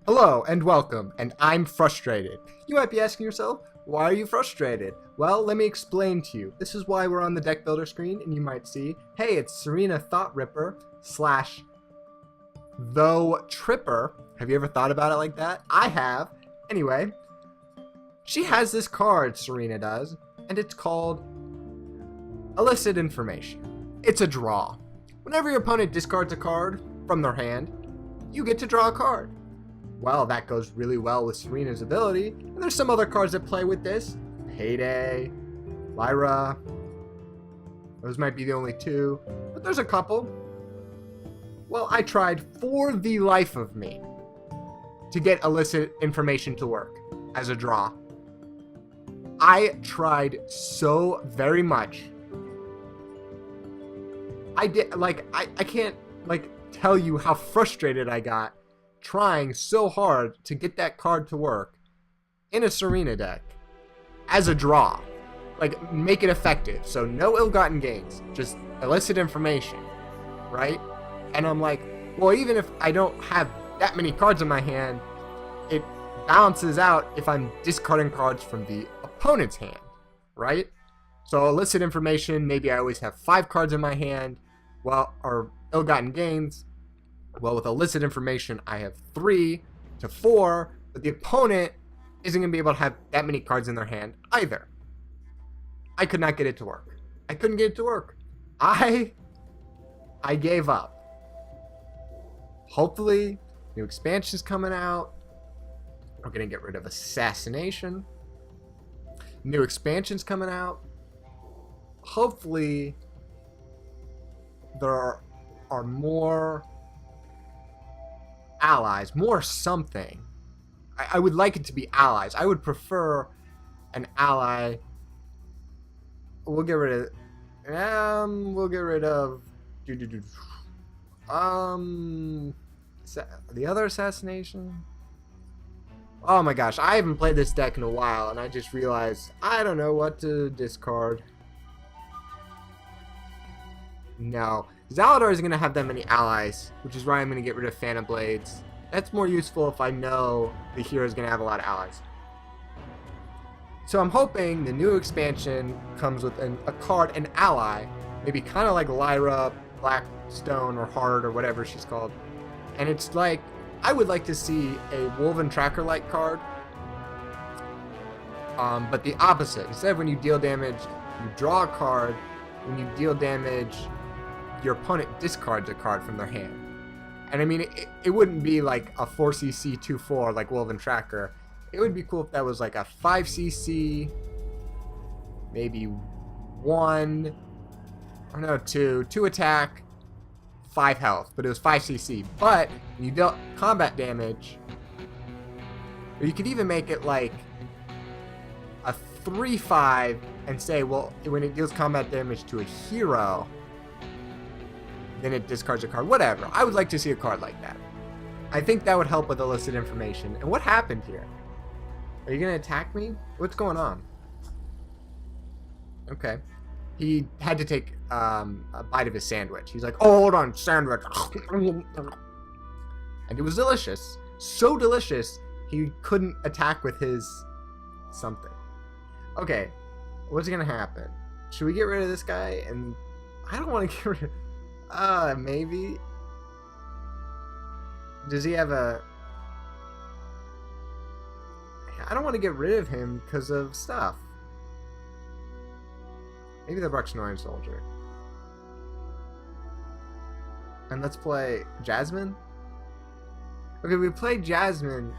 Hello and welcome, and I'm frustrated. You might be asking yourself, why are you frustrated? Well, let me explain to you. This is why we're on the deck builder screen, and you might see, hey, it's Serena Thoughtripper / Thoughtripper. Have you ever thought about it like that? I have. Anyway, she has this card, Serena does, and it's called Illicit Information. It's a draw. Whenever your opponent discards a card from their hand, you get to draw a card. Well, that goes really well with Serena's ability, and there's some other cards that play with this. Payday, Lyra, those might be the only two, but there's a couple. Well, I tried for the life of me to get Illicit Information to work as a draw. I tried so very much. I can't tell you how frustrated I got trying so hard to get that card to work in a Serena deck as a draw. Like, make it effective. So no ill-gotten gains, just illicit information, right? And I'm like, well, even if I don't have that many cards in my hand, it balances out if I'm discarding cards from the opponent's hand, right? So illicit information, maybe I always have 5 cards in my hand, well, or ill-gotten gains. Well, with illicit information, I have 3 to 4, but the opponent isn't going to be able to have that many cards in their hand either. I could not get it to work. I couldn't get it to work. I gave up. Hopefully, new expansion's coming out. We're going to get rid of Assassination. New expansion's coming out. Hopefully, there are more allies, more something. I would like it to be allies. I would prefer an ally. We'll get rid of the other assassination. Oh my gosh, I haven't played this deck in a while, and I just realized I don't know what to discard. No. Zaladar isn't going to have that many allies, which is why I'm going to get rid of Phantom Blades. That's more useful if I know the hero is going to have a lot of allies. So I'm hoping the new expansion comes with a card, an ally, maybe kind of like Lyra, Blackstone, or Heart, or whatever she's called. And it's like, I would like to see a Woven Tracker-like card, but the opposite. Instead of when you deal damage, you draw a card. When you deal damage, your opponent discards a card from their hand. And I mean, it wouldn't be like a 4cc 2/4 like Woven Tracker. It would be cool if that was like a 5cc, maybe 1, or no, 2 attack, 5 health, but it was 5cc. But when you dealt combat damage, or you could even make it like a 3/5 and say, well, when it deals combat damage to a hero, then it discards a card. Whatever. I would like to see a card like that. I think that would help with illicit information. And what happened here? Are you going to attack me? What's going on? Okay. He had to take a bite of his sandwich. He's like, oh, hold on, sandwich. And it was delicious. So delicious, he couldn't attack with his something. Okay. What's going to happen? Should we get rid of this guy? And I don't want to get rid of... maybe. Does he have a... I don't want to get rid of him because of stuff. Maybe the Braxnorian Soldier. And let's play Jasmine. Okay, we played Jasmine.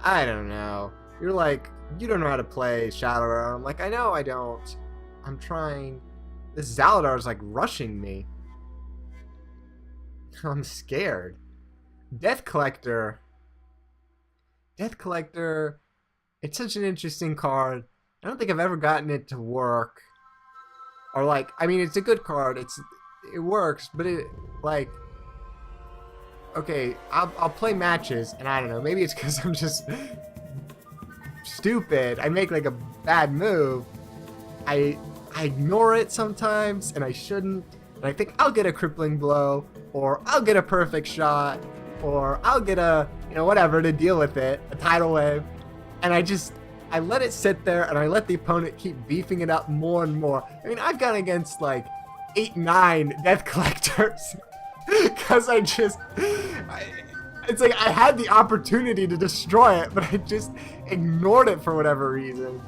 I don't know. You're like, you don't know how to play Shadowrun. I'm like, I know I don't. I'm trying. This Zaladar is like rushing me. I'm scared. Death Collector. Death Collector. It's such an interesting card. I don't think I've ever gotten it to work. Or like, I mean, it's a good card. It works, but it like. Okay, I'll play matches, and I don't know. Maybe it's because I'm just stupid. I make like a bad move. I ignore it sometimes, and I shouldn't. And I think I'll get a crippling blow, or I'll get a perfect shot, or I'll get a, you know, whatever to deal with it, a tidal wave. And I let it sit there and I let the opponent keep beefing it up more and more. I mean, I've gone against like 8, 9 Death Collectors because it's like I had the opportunity to destroy it, but I just ignored it for whatever reason.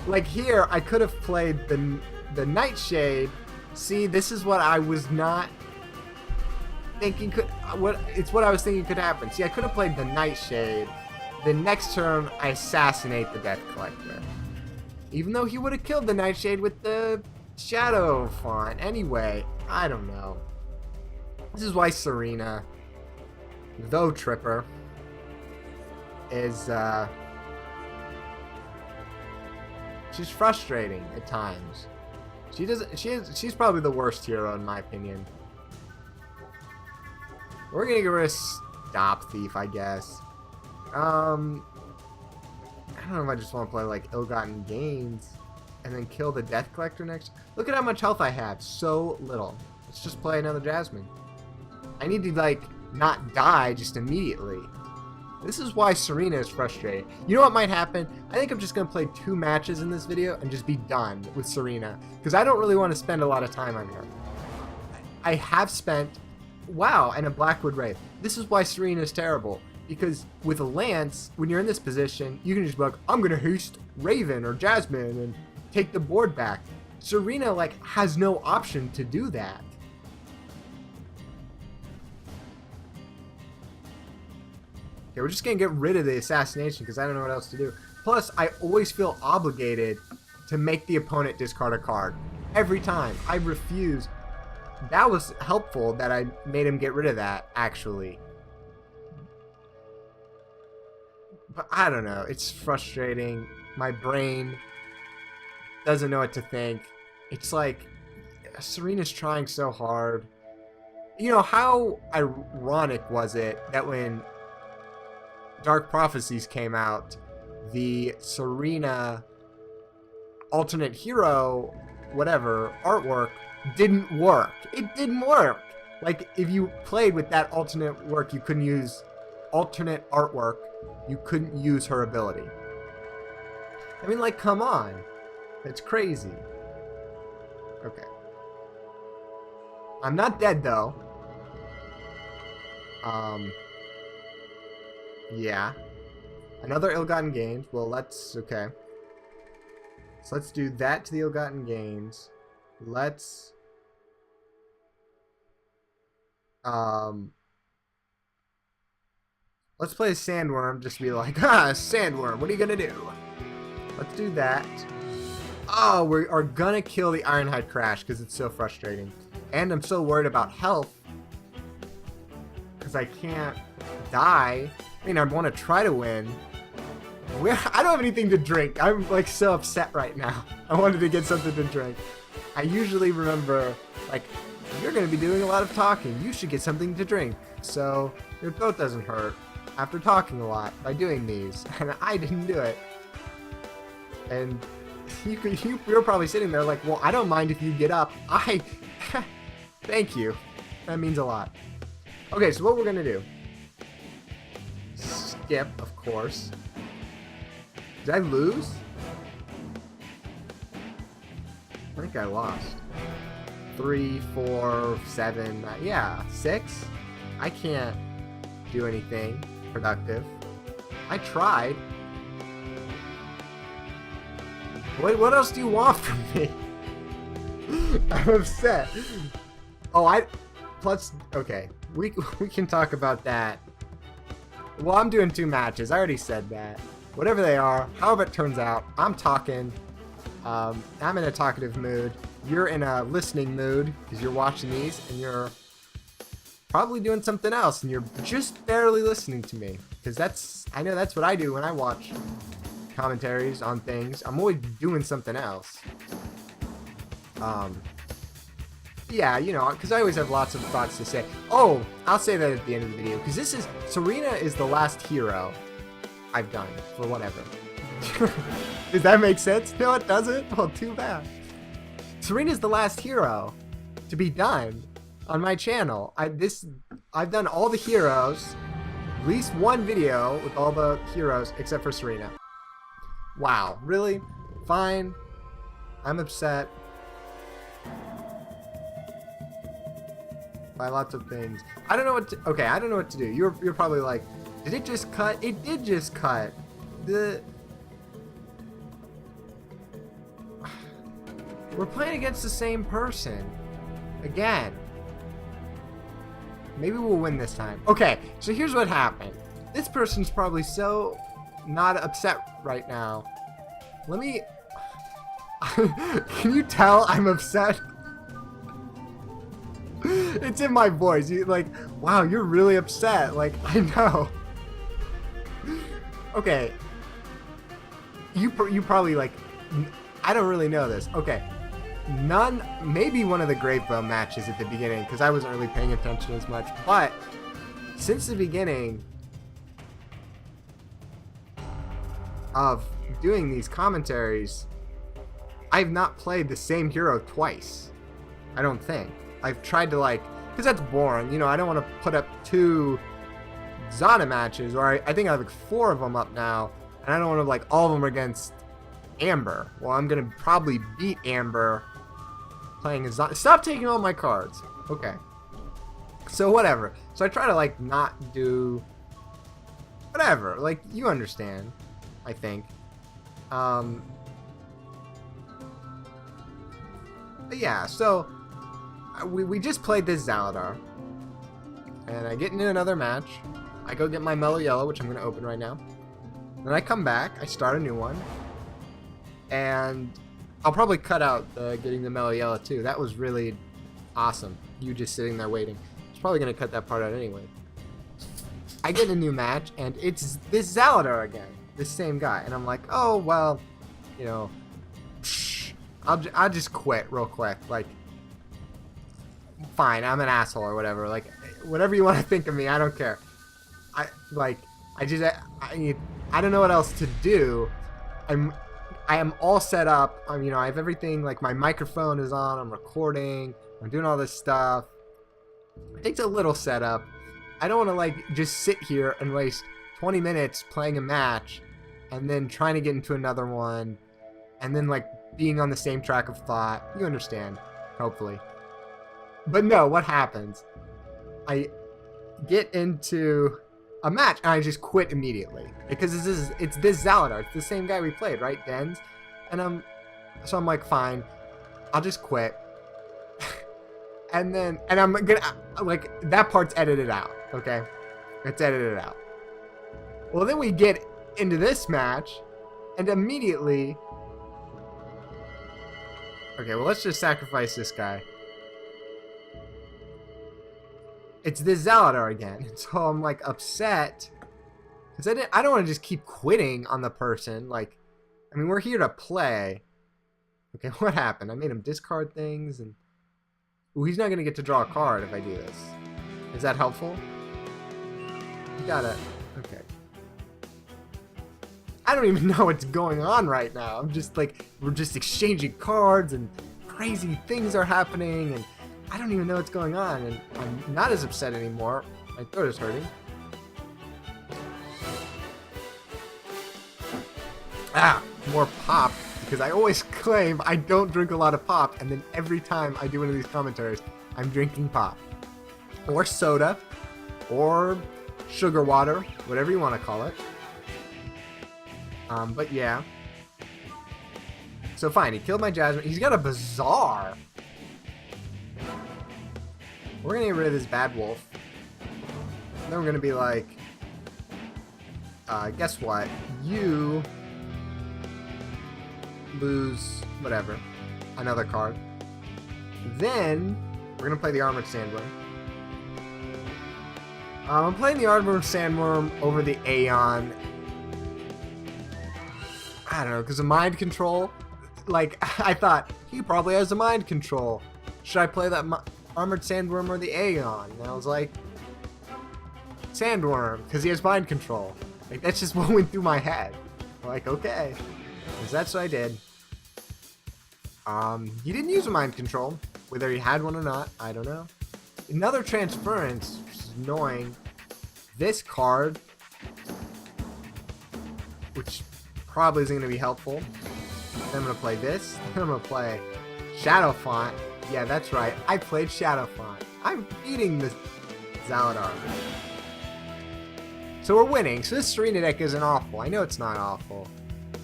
Like here, I could have played the Nightshade. See, this is what I was not thinking could, what I was thinking could happen. See, I could have played the Nightshade. The next turn, I assassinate the Death Collector. Even though he would have killed the Nightshade with the Shadow Font. Anyway, I don't know. This is why Serena Thoughtripper is, she's frustrating at times. She's probably the worst hero in my opinion. We're gonna get rid of Stop Thief, I guess. I don't know if I just want to play like Ill-Gotten Gains and then kill the Death Collector next. Look at how much health I have. So little. Let's just play another Jasmine. I need to like not die just immediately. This is why Serena is frustrated. You know what might happen? I think I'm just going to play 2 matches in this video and just be done with Serena. Because I don't really want to spend a lot of time on her. I have spent... Wow, and a Blackwood Wraith. This is why Serena is terrible. Because with a Lance, when you're in this position, you can just be like, I'm going to haste Raven or Jasmine and take the board back. Serena, like, has no option to do that. Okay, we're just going to get rid of the assassination because I don't know what else to do. Plus, I always feel obligated to make the opponent discard a card. Every time. I refuse. That was helpful that I made him get rid of that, actually. But I don't know. It's frustrating. My brain doesn't know what to think. It's like Serena's trying so hard. You know, how ironic was it that when Dark Prophecies came out, the Serena alternate hero, whatever, artwork didn't work. It didn't work. Like, if you played with that alternate work, you couldn't use alternate artwork. You couldn't use her ability. I mean, like, come on. It's crazy. Okay. I'm not dead, though. Yeah. Another Ill-Gotten Gains. Well, let's... Okay. So let's do that to the Ill-Gotten Gains. Let's... Let's play a Sandworm. Just be like, Sandworm, what are you gonna do? Let's do that. Oh, we are gonna kill the Ironhide Crash because it's so frustrating. And I'm so worried about health. Because I can't die. I mean, I want to try to win. I don't have anything to drink. I'm like so upset right now. I wanted to get something to drink. I usually remember, like, you're going to be doing a lot of talking. You should get something to drink so your throat doesn't hurt after talking a lot by doing these. And I didn't do it. And you're probably sitting there like, well, I don't mind if you get up. Thank you. That means a lot. Okay, so what we're going to do. Skip, of course. Did I lose? I think I lost. 3, 4, 7, yeah, 6? I can't do anything productive. I tried. What else do you want from me? I'm upset. Oh, okay. We can talk about that. Well, I'm doing 2 matches. I already said that. Whatever they are, however it turns out, I'm talking. I'm in a talkative mood. You're in a listening mood because you're watching these and you're probably doing something else and you're just barely listening to me because I know that's what I do when I watch commentaries on things. I'm always doing something else. Yeah, you know, because I always have lots of thoughts to say. Oh, I'll say that at the end of the video because Serena is the last hero I've done for whatever. Does that make sense? No, it doesn't? Well, too bad. Serena's the last hero to be done on my channel. I've done all the heroes. At least one video with all the heroes except for Serena. Wow, really? Fine. I'm upset by lots of things. I don't know what to, okay, I don't know what to do. You're probably like, did it just cut? It did just cut. We're playing against the same person. Again. Maybe we'll win this time. Okay, so here's what happened. This person's probably so not upset right now. Let me... Can you tell I'm upset? It's in my voice. You like, wow, you're really upset. Like, I know. Okay. You probably like... I don't really know this. Okay. Maybe one of the Gravebone matches at the beginning, because I wasn't really paying attention as much, but since the beginning of doing these commentaries, I've not played the same hero twice. I don't think. I've tried to like, because that's boring, you know, I don't want to put up 2 Zana matches, or I think I have like 4 of them up now, and I don't want to like all of them are against Amber. Well, I'm going to probably beat Amber playing as Zana. Stop taking all my cards. Okay. So whatever. So I try to like not do whatever. Like you understand, I think. But yeah, so we just played this Zaladar. And I get into another match. I go get my Mellow Yellow, which I'm going to open right now. Then I come back. I start a new one. And I'll probably cut out getting the Mellow Yellow too. That was really awesome. You just sitting there waiting. I was probably going to cut that part out anyway. I get a new match, and it's this Zaladar again. This same guy. And I'm like, oh, well, you know, I'll just quit real quick. Like, fine, I'm an asshole or whatever. Like, whatever you want to think of me, I don't care. I don't know what else to do. I am all set up. You know, I have everything, like my microphone is on, I'm recording, I'm doing all this stuff. It takes a little setup. I don't want to like just sit here and waste 20 minutes playing a match and then trying to get into another one and then like being on the same track of thought. You understand, hopefully. But no, what happens? I get into a match and I just quit immediately because it's this Zaladar. It's the same guy we played, right, Dens? And I'm like, fine, I'll just quit. and I'm gonna like that part's edited out. Okay, it's edited out. Well, then we get into this match, and immediately, okay, well let's just sacrifice this guy. It's this Zaladar again. So I'm like upset because I don't want to just keep quitting on the person. Like, I mean, we're here to play. Okay, what happened? I made him discard things, and ooh, he's not gonna get to draw a card if I do this. Is that helpful? You gotta. Okay. I don't even know what's going on right now. I'm just like, we're just exchanging cards, and crazy things are happening, and I don't even know what's going on, and I'm not as upset anymore. My throat is hurting. Ah, more pop, because I always claim I don't drink a lot of pop, and then every time I do one of these commentaries, I'm drinking pop. Or soda, or sugar water, whatever you want to call it. But yeah. So fine, he killed my Jasmine. He's got a Bazaar. We're gonna get rid of this bad wolf. And then we're gonna be like, guess what? You lose whatever, another card. Then we're gonna play the Armored Sandworm. I'm playing the Armored Sandworm over the Aeon. I don't know, because of mind control. Like, I thought he probably has a mind control. Should I play that Armored Sandworm or the Aeon? And I was like, Sandworm, because he has mind control. Like, that's just what went through my head. Like, okay, because that's what I did. He didn't use a mind control. Whether he had one or not, I don't know. Another transference. is annoying. This card, which probably isn't going to be helpful. Then I'm going to play this. Then I'm going to play Shadow Font. Yeah, that's right. I played Shadow Font. I'm beating this Zaladar. So we're winning. So this Serena deck isn't awful. I know it's not awful.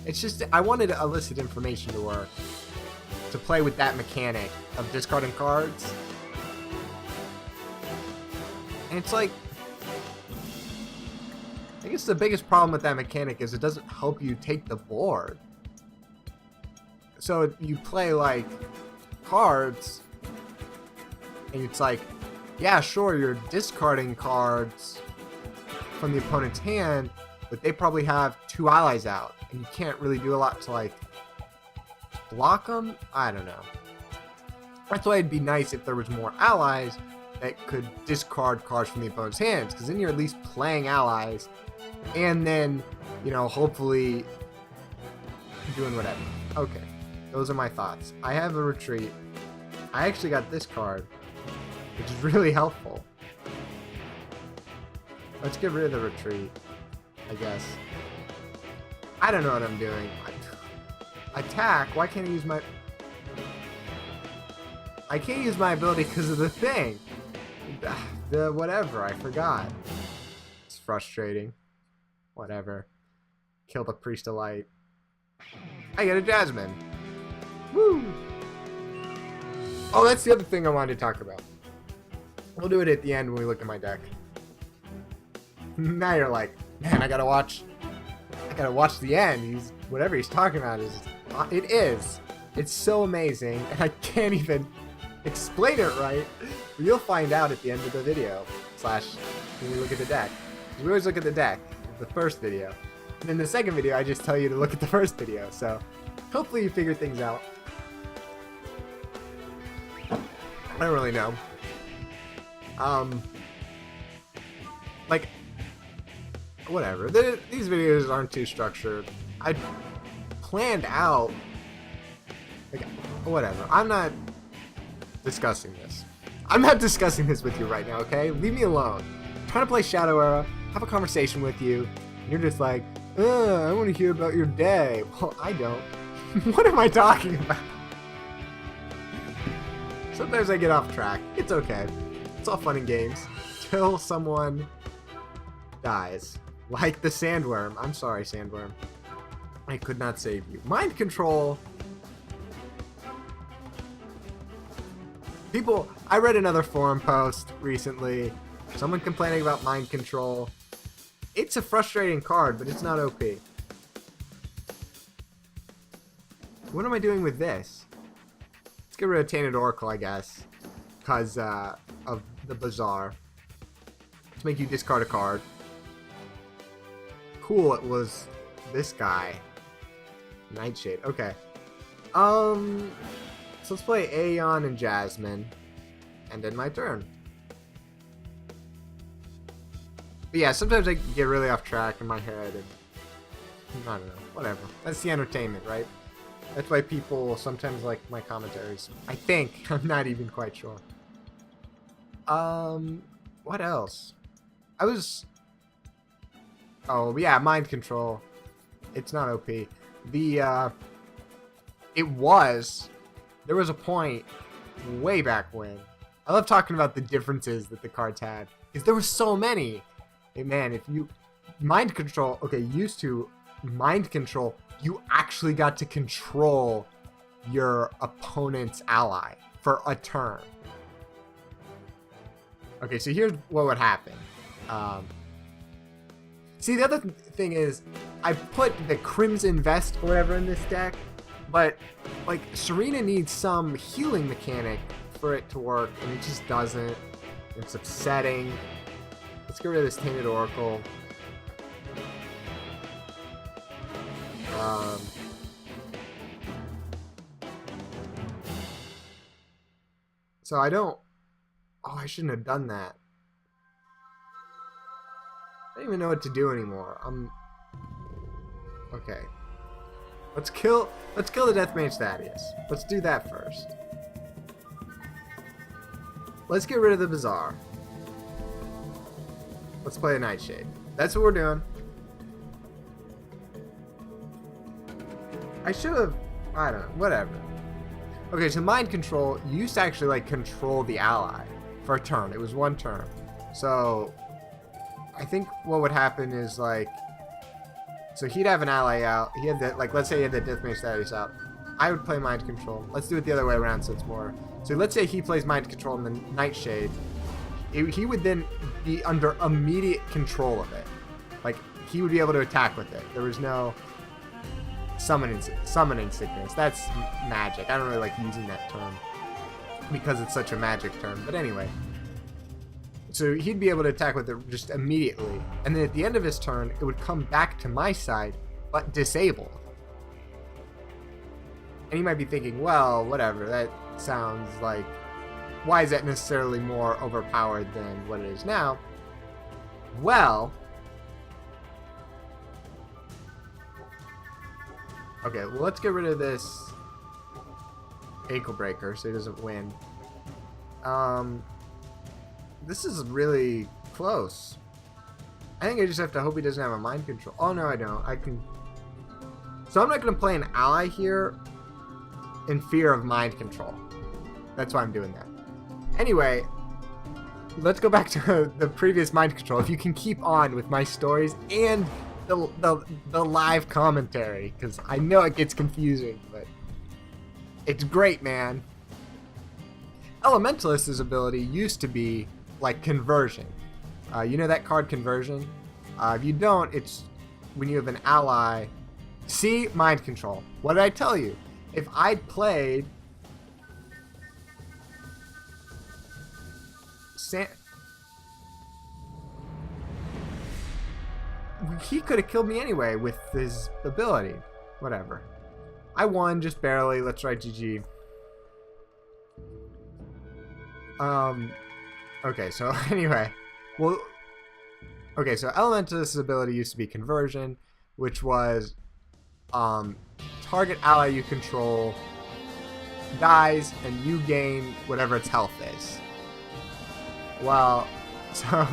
It's just I wanted to elicit information to work. To play with that mechanic of discarding cards. And it's like, I guess the biggest problem with that mechanic is it doesn't help you take the board. So you play like cards, and it's like, yeah, sure, you're discarding cards from the opponent's hand, but they probably have 2 allies out, and you can't really do a lot to like block them. I don't know. That's why it'd be nice if there was more allies that could discard cards from the opponent's hands, because then you're at least playing allies, and then, you know, hopefully doing whatever. Okay, those are my thoughts. I have a retreat. I actually got this card, which is really helpful. Let's get rid of the retreat, I guess. I don't know what I'm doing. Attack? Why can't I use my... I can't use my ability because of the thing. The whatever, I forgot. It's frustrating. Whatever. Kill the Priest of Light. I get a Jasmine. Woo! Oh, that's the other thing I wanted to talk about. We'll do it at the end when we look at my deck. Now you're like, man, I gotta watch the end. Whatever he's talking about is... It is. It's so amazing, and I can't even explain it right. But you'll find out at the end of the video. / when we look at the deck. We always look at the deck, the first video. And then the second video, I just tell you to look at the first video. So, hopefully you figure things out. I don't really know. Like, whatever. These videos aren't too structured. I planned out, like, whatever. I'm not discussing this. I'm not discussing this with you right now, okay? Leave me alone. I'm trying to play Shadow Era, have a conversation with you, and you're just like, I want to hear about your day. Well, I don't. What am I talking about? Sometimes I get off track. It's okay. It's all fun and games. Till someone dies. Like the Sandworm. I'm sorry, Sandworm. I could not save you. Mind control. People, I read another forum post recently. Someone complaining about mind control. It's a frustrating card, but it's not OP. What am I doing with this? Let's get rid of Tainted Oracle, I guess. Because of the Bazaar. To make you discard a card. Cool, it was this guy. Nightshade, okay. So let's play Aeon and Jasmine. And then my turn. But yeah, sometimes I get really off track in my head. And I don't know, whatever. That's the entertainment, right? That's why people sometimes like my commentaries. I think. I'm not even quite sure. What else? Oh, yeah, mind control. It's not OP. There was a point way back when. I love talking about the differences that the cards had. Because there were so many. Hey, man, if you... Mind control... Okay, used to mind control, you actually got to control your opponent's ally for a turn. Okay, so here's what would happen. See, the other thing is, I put the Crimson Vest or whatever in this deck, but, like, Serena needs some healing mechanic for it to work, and it just doesn't. It's upsetting. Let's get rid of this Tainted Oracle. So I don't... Oh, I shouldn't have done that. I don't even know what to do anymore. Okay. Let's kill the Deathmage Thaddeus. Let's do that first. Let's get rid of the Bazaar. Let's play a Nightshade. That's what we're doing. I should have... I don't know. Whatever. Okay, so mind control, you used to actually, like, control the ally for a turn. It was one turn. So, I think what would happen is, like... So, he'd have an ally out. He had the... Like, let's say he had the Deathmage status out. I would play mind control. Let's do it the other way around so it's more... So, let's say he plays mind control in the Nightshade. He would then be under immediate control of it. Like, he would be able to attack with it. There was no... Summoning sickness. That's magic. I don't really like using that term because it's such a magic term. But anyway, so he'd be able to attack with it just immediately, and then at the end of his turn, it would come back to my side, but disabled. And you might be thinking, well, whatever. That sounds like, why is that necessarily more overpowered than what it is now? Well. Okay, well, let's get rid of this Anklebreaker so he doesn't win. This is really close. I think I just have to hope he doesn't have a mind control. Oh, no, I don't. I can... So I'm not going to play an ally here in fear of mind control. That's why I'm doing that. Anyway, let's go back to the previous mind control. If you can keep on with my stories and... The live commentary, because I know it gets confusing, but it's great, man. Elementalist's ability used to be like conversion. You know that card conversion? If you don't, it's when you have an ally. See, mind control. What did I tell you? If I'd played he could have killed me anyway with his ability. Whatever. I won just barely. Let's write GG. Okay, so anyway. Well, okay, so Elementalist's ability used to be conversion, which was target ally you control dies and you gain whatever its health is. Well, so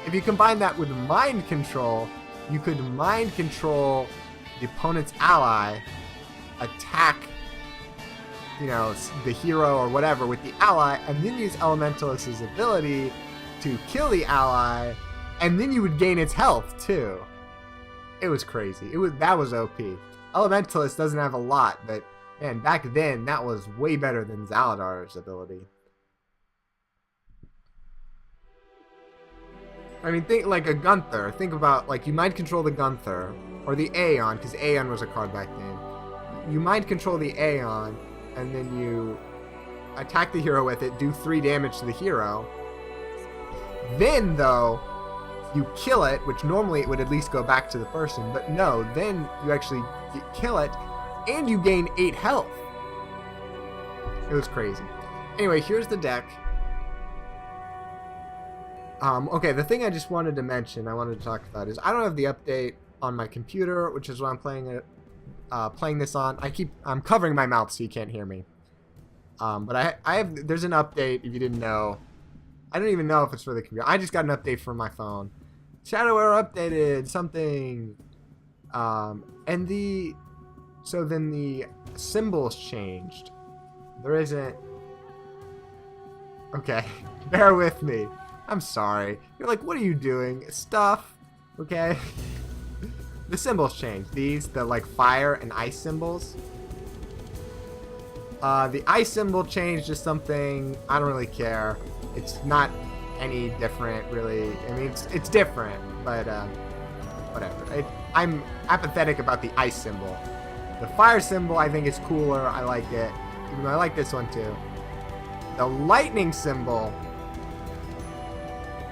if you combine that with mind control, you could mind control the opponent's ally, attack, you know, the hero or whatever with the ally, and then use Elementalist's ability to kill the ally, and then you would gain its health too. It was crazy. That was OP. Elementalist doesn't have a lot, but man, back then that was way better than Zaladar's ability. I mean, think like a Gunther. Think about, like, you mind control the Gunther, or the Aeon, because Aeon was a card back then. You mind control the Aeon, and then you attack the hero with it, do 3 damage to the hero. Then, though, you kill it, which normally it would at least go back to the person, but no, then you actually kill it, and you gain 8 health. It was crazy. Anyway, here's the deck. Okay, the thing I just wanted to mention, I wanted to talk about is I don't have the update on my computer, which is what I'm playing this on. I'm covering my mouth so you can't hear me. But there's an update if you didn't know. I don't even know if it's for the computer. I just got an update for my phone. Shadowware updated something. So then the symbols changed. There isn't. Okay, bear with me. I'm sorry. You're like, what are you doing? Stuff. Okay. The symbols changed. The like fire and ice symbols. The ice symbol changed to something. I don't really care. It's not any different, really. I mean, it's different, but whatever. I'm apathetic about the ice symbol. The fire symbol, I think, is cooler. I like it. Even though I like this one too. The lightning symbol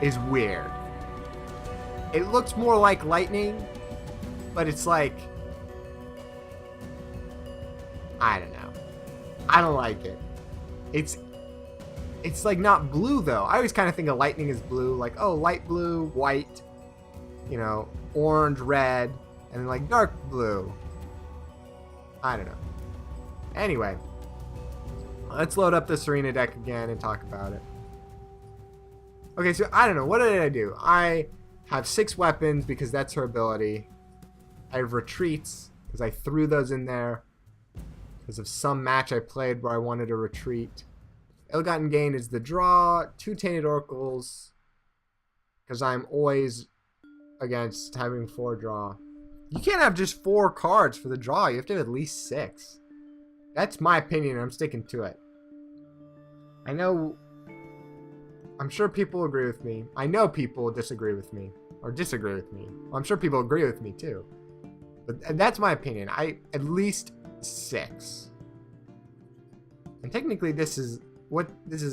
is weird. It looks more like lightning, but it's like, I don't know. I don't like it. It's like not blue though. I always kind of think of lightning as blue, like, oh, light blue, white, you know, orange, red, and then like dark blue. I don't know. Anyway, let's load up the Serena deck again and talk about it. Okay, so I don't know. What did I do? I have 6 weapons because that's her ability. I have retreats because I threw those in there because of some match I played where I wanted to retreat. Ill-gotten gain is the draw. 2 Tainted Oracles because I'm always against having 4 draw. You can't have just 4 cards for the draw. You have to have at least 6. That's my opinion. I'm sticking to it. I know... I'm sure people agree with me. I know people disagree with me. Or disagree with me. Well, I'm sure people agree with me too. But that's my opinion. At least 6. And technically this is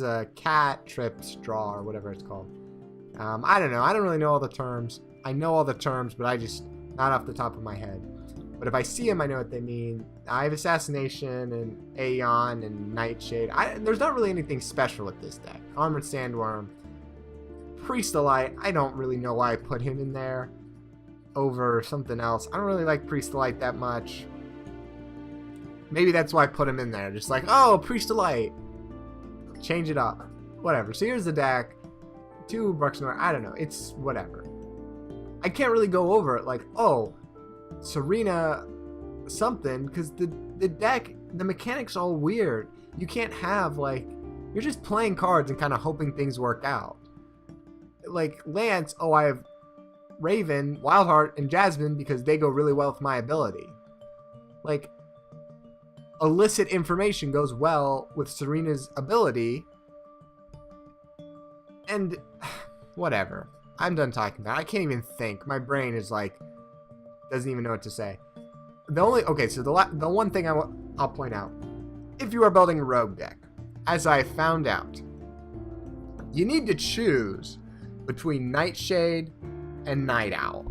a cat trips draw or whatever it's called. I don't know. I don't really know all the terms. I know all the terms, but I just not off the top of my head. But if I see them, I know what they mean. I have Assassination and Aeon and Nightshade. There's not really anything special with this deck. Armored Sandworm. Priest of Light. I don't really know why I put him in there over something else. I don't really like Priest of Light that much. Maybe that's why I put him in there. Just like, oh, Priest of Light. Change it up. Whatever. So here's the deck. 2 Braxnorian. I don't know. It's whatever. I can't really go over it like, oh, Serena something, because the deck, the mechanics all weird. You can't have, like, you're just playing cards and kind of hoping things work out. Like Lance, oh, I have Raven, Wildheart, and Jasmine because they go really well with my ability. Like, illicit information goes well with Serena's ability. And whatever. I'm done talking about it. I can't even think. My brain is like, doesn't even know what to say. So the one thing I'll point out. If you are building a rogue deck, as I found out, you need to choose between Nightshade and Night Owl.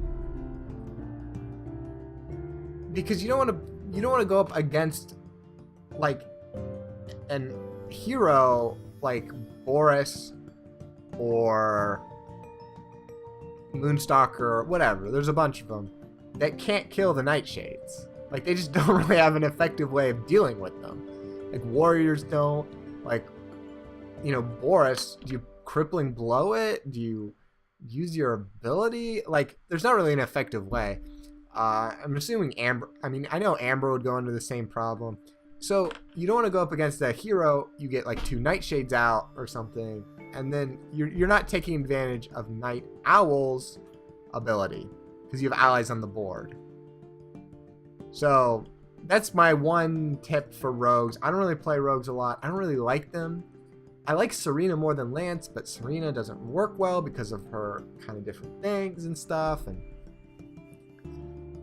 Because you don't want to go up against like an hero like Boris or Moonstalker or whatever. There's a bunch of them that can't kill the Nightshades. Like, they just don't really have an effective way of dealing with them. Like, warriors don't. Like, you know, Boris, do you crippling blow it? Do you use your ability? Like, there's not really an effective way. I'm assuming Amber. I mean, I know Amber would go into the same problem. So you don't want to go up against a hero. You get like 2 Nightshades out or something, and then you're not taking advantage of Night Owl's ability because you have allies on the board. So that's my one tip for rogues. I don't really play rogues a lot. I don't really like them. I like Serena more than Lance, but Serena doesn't work well because of her kind of different things and stuff, and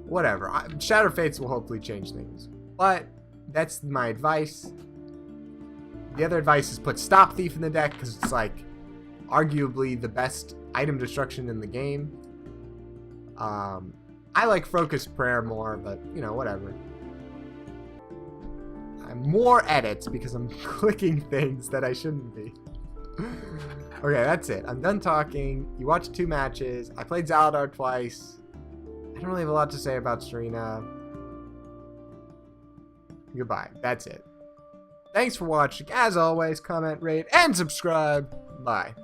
whatever. Shadow Fates will hopefully change things. But that's my advice. The other advice is put Stop Thief in the deck because it's like arguably the best item destruction in the game. I like Focus Prayer more, but you know, whatever. More edits because I'm clicking things that I shouldn't be. Okay, that's it. I'm done talking. You watched 2 matches. I played Zaladar twice. I don't really have a lot to say about Serena. Goodbye. That's it. Thanks for watching. As always, comment, rate, and subscribe. Bye.